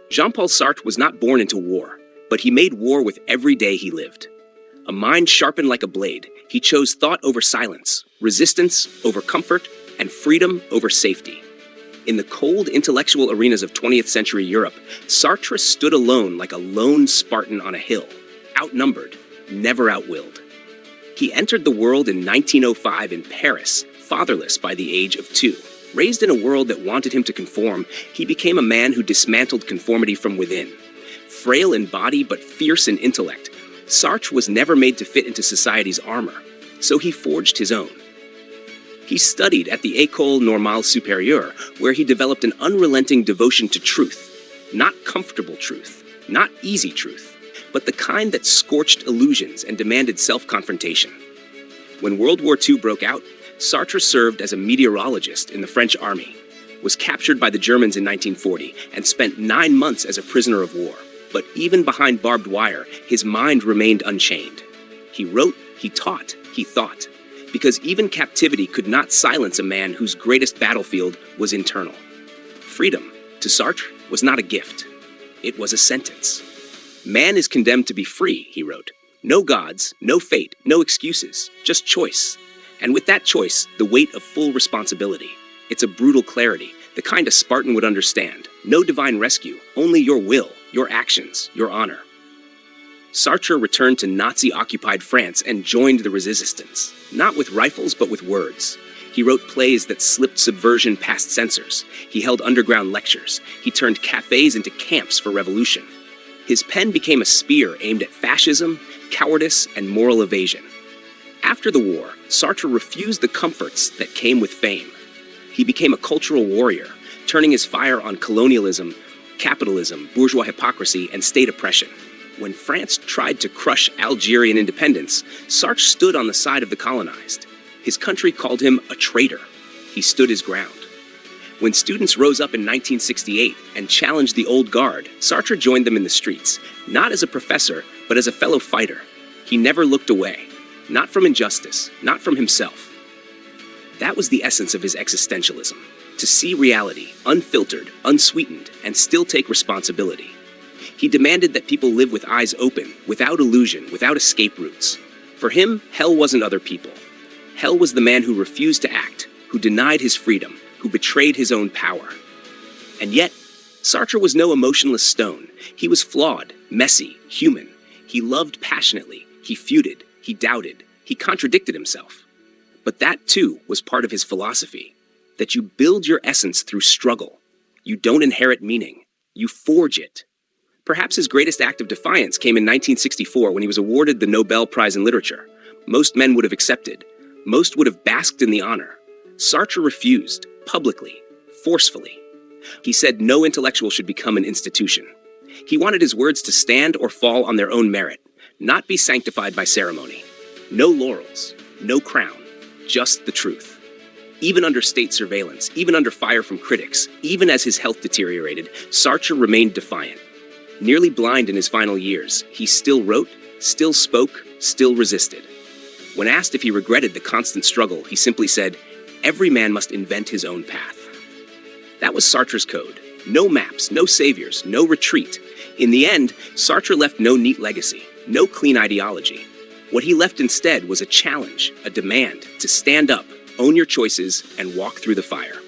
Jean-Paul Sartre was not born into war, but he made war with every day he lived. A mind sharpened like a blade, he chose thought over silence, resistance over comfort, and freedom over safety. In the cold intellectual arenas of 20th century Europe, Sartre stood alone like a lone Spartan on a hill, outnumbered, never outwilled. He entered the world in 1905 in Paris, fatherless by the age of 2. Raised in a world that wanted him to conform, he became a man who dismantled conformity from within. Frail in body but fierce in intellect, Sartre was never made to fit into society's armor, so he forged his own. He studied at the École Normale Supérieure, where he developed an unrelenting devotion to truth. Not comfortable truth, not easy truth, but the kind that scorched illusions and demanded self-confrontation. When World War II broke out, Sartre served as a meteorologist in the French army, was captured by the Germans in 1940, and spent 9 months as a prisoner of war. But even behind barbed wire, his mind remained unchained. He wrote, he taught, he thought, because even captivity could not silence a man whose greatest battlefield was internal. Freedom, to Sartre, was not a gift. It was a sentence. Man is condemned to be free, he wrote. No gods, no fate, no excuses, just choice. And with that choice, the weight of full responsibility. It's a brutal clarity, the kind a Spartan would understand. No divine rescue, only your will, your actions, your honor. Sartre returned to Nazi-occupied France and joined the resistance, not with rifles but with words. He wrote plays that slipped subversion past censors. He held underground lectures. He turned cafes into camps for revolution. His pen became a spear aimed at fascism, cowardice, and moral evasion. After the war, Sartre refused the comforts that came with fame. He became a cultural warrior, turning his fire on colonialism, capitalism, bourgeois hypocrisy, and state oppression. When France tried to crush Algerian independence, Sartre stood on the side of the colonized. His country called him a traitor. He stood his ground. When students rose up in 1968 and challenged the old guard, Sartre joined them in the streets, not as a professor, but as a fellow fighter. He never looked away, not from injustice, not from himself. That was the essence of his existentialism, to see reality, unfiltered, unsweetened, and still take responsibility. He demanded that people live with eyes open, without illusion, without escape routes. For him, hell wasn't other people. Hell was the man who refused to act, who denied his freedom, who betrayed his own power. And yet, Sartre was no emotionless stone. He was flawed, messy, human. He loved passionately, he feuded, he doubted, he contradicted himself. But that, too, was part of his philosophy, that you build your essence through struggle. You don't inherit meaning, you forge it. Perhaps his greatest act of defiance came in 1964 when he was awarded the Nobel Prize in Literature. Most men would have accepted. Most would have basked in the honor. Sartre refused, publicly, forcefully. He said no intellectual should become an institution. He wanted his words to stand or fall on their own merit, not be sanctified by ceremony. No laurels, no crown, just the truth. Even under state surveillance, even under fire from critics, even as his health deteriorated, Sartre remained defiant. Nearly blind in his final years, he still wrote, still spoke, still resisted. When asked if he regretted the constant struggle, he simply said, "Every man must invent his own path." That was Sartre's code. No maps, no saviors, no retreat. In the end, Sartre left no neat legacy, no clean ideology. What he left instead was a challenge, a demand to stand up, own your choices, and walk through the fire.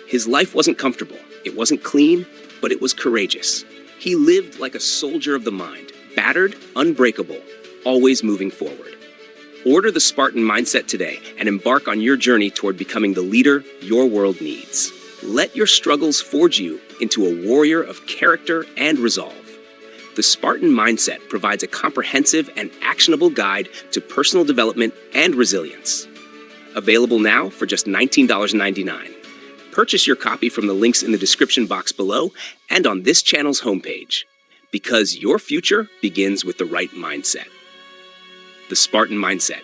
His life wasn't comfortable, it wasn't clean, but it was courageous. He lived like a soldier of the mind, battered, unbreakable, always moving forward. Order the Spartan Mindset today and embark on your journey toward becoming the leader your world needs. Let your struggles forge you into a warrior of character and resolve. The Spartan Mindset provides a comprehensive and actionable guide to personal development and resilience. Available now for just $19.99. Purchase your copy from the links in the description box below and on this channel's homepage, because your future begins with the right mindset. The Spartan Mindset.